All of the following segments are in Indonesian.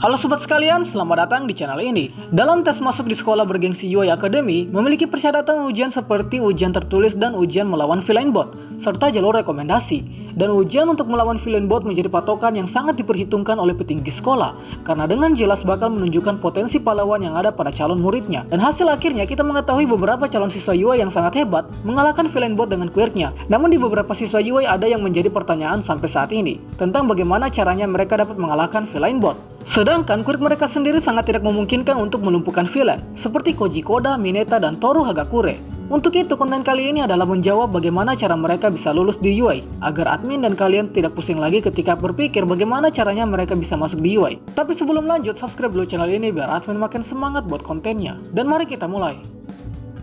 Halo sobat sekalian, selamat datang di channel ini. Dalam tes masuk di sekolah bergengsi UI Academy, memiliki persyaratan ujian seperti ujian tertulis dan ujian melawan villain bot, serta jalur rekomendasi. Dan ujian untuk melawan villain bot menjadi patokan yang sangat diperhitungkan oleh petinggi sekolah, karena dengan jelas bakal menunjukkan potensi pahlawan yang ada pada calon muridnya. Dan hasil akhirnya kita mengetahui beberapa calon siswa UI yang sangat hebat mengalahkan villain bot dengan quirknya. Namun di beberapa siswa UI ada yang menjadi pertanyaan sampai saat ini, tentang bagaimana caranya mereka dapat mengalahkan villain bot. Sedangkan quirk mereka sendiri sangat tidak memungkinkan untuk melumpuhkan villain, seperti Koji Koda, Mineta, dan Toru Hagakure. Untuk itu, konten kali ini adalah menjawab bagaimana cara mereka bisa lulus di UI, agar admin dan kalian tidak pusing lagi ketika berpikir bagaimana caranya mereka bisa masuk di UI. Tapi sebelum lanjut, subscribe dulu channel ini biar admin makin semangat buat kontennya. Dan mari kita mulai.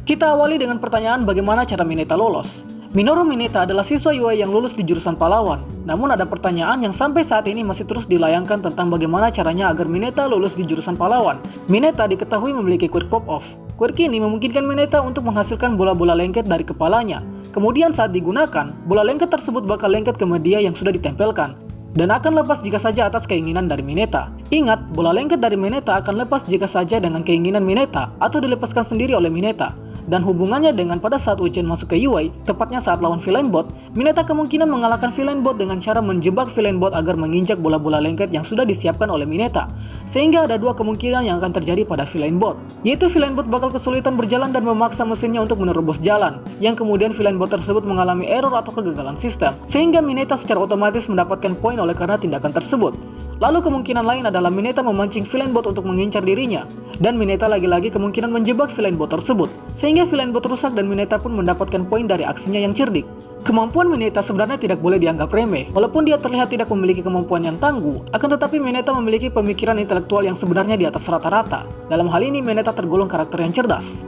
Kita awali dengan pertanyaan bagaimana cara Mineta lolos. Minoru Mineta adalah siswa UI yang lulus di jurusan pahlawan. Namun ada pertanyaan yang sampai saat ini masih terus dilayangkan tentang bagaimana caranya agar Mineta lulus di jurusan pahlawan. Mineta diketahui memiliki quirk pop-off. Quirk ini memungkinkan Mineta untuk menghasilkan bola-bola lengket dari kepalanya. Kemudian saat digunakan, bola lengket tersebut bakal lengket ke media yang sudah ditempelkan dan akan lepas jika saja atas keinginan dari Mineta. Ingat, bola lengket dari Mineta akan lepas jika saja dengan keinginan Mineta atau dilepaskan sendiri oleh Mineta. Dan hubungannya dengan pada saat ujian masuk ke UI, tepatnya saat lawan villain bot, Mineta kemungkinan mengalahkan villain bot dengan cara menjebak villain bot agar menginjak bola-bola lengket yang sudah disiapkan oleh Mineta. Sehingga ada dua kemungkinan yang akan terjadi pada villain bot, yaitu villain bot bakal kesulitan berjalan dan memaksa mesinnya untuk menerobos jalan, yang kemudian villain bot tersebut mengalami error atau kegagalan sistem, sehingga Mineta secara otomatis mendapatkan poin oleh karena tindakan tersebut. Lalu kemungkinan lain adalah Mineta memancing villain bot untuk mengincar dirinya, dan Mineta lagi-lagi kemungkinan menjebak villain bot tersebut, sehingga villain bot rusak dan Mineta pun mendapatkan poin dari aksinya yang cerdik. Kemampuan Mineta sebenarnya tidak boleh dianggap remeh, walaupun dia terlihat tidak memiliki kemampuan yang tangguh, akan tetapi Mineta memiliki pemikiran intelektual yang sebenarnya di atas rata-rata. Dalam hal ini Mineta tergolong karakter yang cerdas.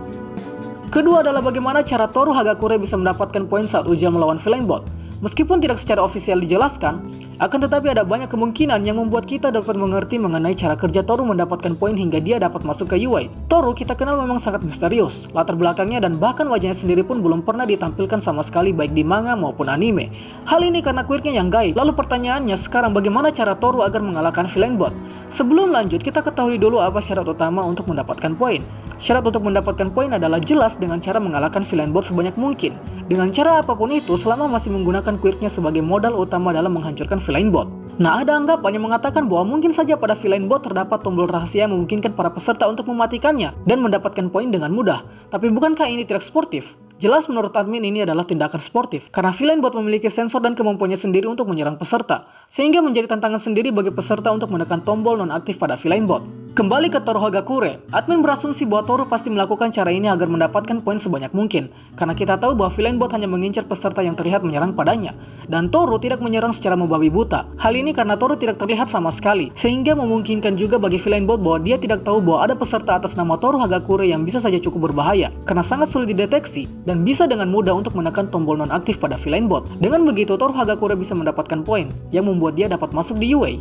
Kedua adalah bagaimana cara Toru Hagakure bisa mendapatkan poin saat ujian melawan villain bot. Meskipun tidak secara ofisial dijelaskan, akan tetapi ada banyak kemungkinan yang membuat kita dapat mengerti mengenai cara kerja Toru mendapatkan poin hingga dia dapat masuk ke UI. Toru kita kenal memang sangat misterius, latar belakangnya dan bahkan wajahnya sendiri pun belum pernah ditampilkan sama sekali baik di manga maupun anime. Hal ini karena quirknya yang gaib. Lalu pertanyaannya sekarang bagaimana cara Toru agar mengalahkan villain bot? Sebelum lanjut, kita ketahui dulu apa syarat utama untuk mendapatkan poin. Syarat untuk mendapatkan poin adalah jelas dengan cara mengalahkan villain bot sebanyak mungkin. Dengan cara apapun itu selama masih menggunakan quirknya sebagai modal utama dalam menghancurkan villain bot. Nah, ada anggapan yang mengatakan bahwa mungkin saja pada villain bot terdapat tombol rahasia yang memungkinkan para peserta untuk mematikannya dan mendapatkan poin dengan mudah. Tapi bukankah ini tidak sportif? Jelas menurut admin ini adalah tindakan sportif, karena villain bot memiliki sensor dan kemampuannya sendiri untuk menyerang peserta, sehingga menjadi tantangan sendiri bagi peserta untuk menekan tombol non-aktif pada villain bot. Kembali ke Toru Hagakure, admin berasumsi bahwa Toru pasti melakukan cara ini agar mendapatkan poin sebanyak mungkin, karena kita tahu bahwa villain bot hanya mengincar peserta yang terlihat menyerang padanya, dan Toru tidak menyerang secara membabi buta. Hal ini karena Toru tidak terlihat sama sekali, sehingga memungkinkan juga bagi villain bot bahwa dia tidak tahu bahwa ada peserta atas nama Toru Hagakure yang bisa saja cukup berbahaya, karena sangat sulit dideteksi, dan bisa dengan mudah untuk menekan tombol non-aktif pada villain bot. Dengan begitu, Toru Hagakure bisa mendapatkan poin, yang membuat dia dapat masuk di UI.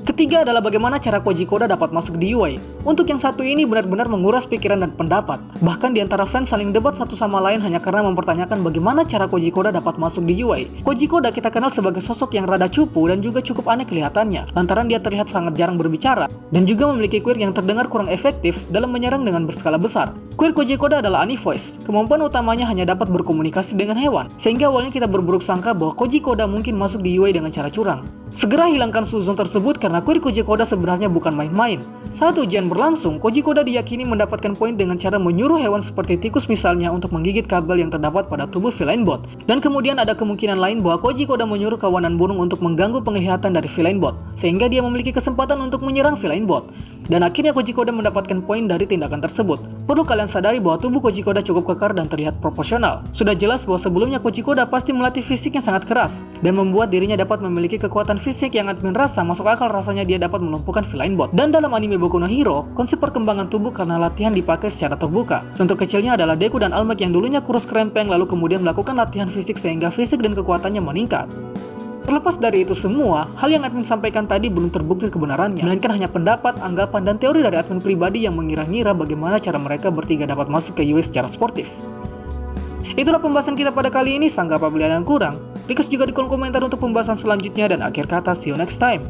Ketiga adalah bagaimana cara Koji Koda dapat masuk di UI. Untuk yang satu ini benar-benar menguras pikiran dan pendapat. Bahkan di antara fans saling debat satu sama lain hanya karena mempertanyakan bagaimana cara Koji Koda dapat masuk di UI. Koji Koda kita kenal sebagai sosok yang rada cupu dan juga cukup aneh kelihatannya, lantaran dia terlihat sangat jarang berbicara dan juga memiliki quirk yang terdengar kurang efektif dalam menyerang dengan berskala besar. Quirk Koji Koda adalah Ani-Voice. Kemampuan utamanya hanya dapat berkomunikasi dengan hewan, sehingga awalnya kita berburuk sangka bahwa Koji Koda mungkin masuk di UI dengan cara curang. Segera hilangkan suzon tersebut karena quirk Koji Koda sebenarnya bukan main-main. Saat ujian berlangsung, Koji Koda diyakini mendapatkan poin dengan cara menyuruh hewan seperti tikus misalnya untuk menggigit kabel yang terdapat pada tubuh villain bot. Dan kemudian ada kemungkinan lain bahwa Koji Koda menyuruh kawanan burung untuk mengganggu penglihatan dari villain bot, sehingga dia memiliki kesempatan untuk menyerang villain bot. Dan akhirnya Koji Koda mendapatkan poin dari tindakan tersebut. Perlu kalian sadari bahwa tubuh Koji Koda cukup kekar dan terlihat proporsional. Sudah jelas bahwa sebelumnya Koji Koda pasti melatih fisik yang sangat keras dan membuat dirinya dapat memiliki kekuatan fisik yang admin rasa masuk akal rasanya dia dapat melumpuhkan villain bot. Dan dalam anime Boku no Hero, konsep perkembangan tubuh karena latihan dipakai secara terbuka. Contoh kecilnya adalah Deku dan All Might yang dulunya kurus kerempeng lalu kemudian melakukan latihan fisik sehingga fisik dan kekuatannya meningkat. Terlepas dari itu semua, hal yang admin sampaikan tadi belum terbukti kebenarannya, melainkan hanya pendapat, anggapan, dan teori dari admin pribadi yang mengira-ngira bagaimana cara mereka bertiga dapat masuk ke UI secara sportif. Itulah pembahasan kita pada kali ini, sanggah apabila ada yang kurang. Request juga di kolom komentar untuk pembahasan selanjutnya, dan akhir kata, see you next time.